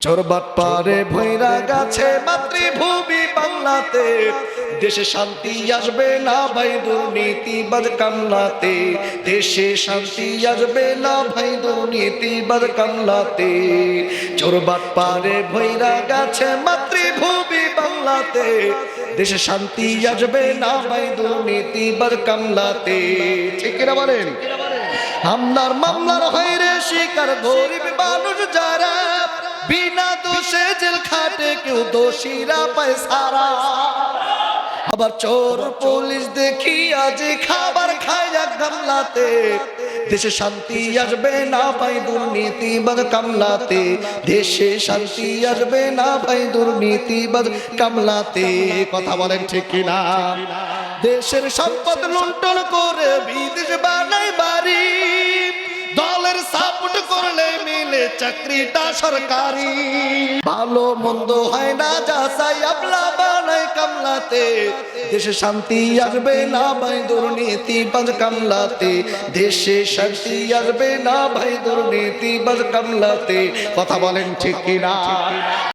চোরবাট পারে ভৈরা গাছে মাতৃভূমি বাংলাতে, দেশে শান্তি আসবে না ভাই দুর্নীতিবাজ কামলাতে, দেশে শান্তি আসবে না ভাই দুর্নীতিবাজ কামলাতে। চোরবাট পারে ভৈরা গাছে মাতৃভূমি বাংলাতে, দেশে শান্তি আসবে না ভাই দুর্নীতিবাজ কামলাতে। ঠিক কিনা বলেন? হামলার মামলার হয়রে শিকার গরিব মানুষ যারা, বিনা দোষে জেল খাটে কেউ দোষীরা পায় সারা। আবার চোর পুলিশ দেখি আজ খাবার খায় এক গামলাতে, দেশে শান্তি আসবে না ভাই দুর্নীতিবাজ কামলাতে, দেশে শান্তি আসবে না ভাই দুর্নীতিবাজ কামলাতে। কথা বলেন ঠিক কিনা? দেশের সম্পদ লুণ্ঠন করে বিদেশ বানায় বাড়ি, দলের সাপোর্ট করলে মিলে চাকরিটা সরকারি। ভালো মন্দ হয় না যাচাই আমলা বানায় কামলাতে, দেশে শান্তি আসবে না ভাই দুর্নীতিবাজ কামলাতে, দেশে শান্তি আসবে না ভাই দুর্নীতিবাজ কামলাতে। কথা বলেন ঠিক কিনা?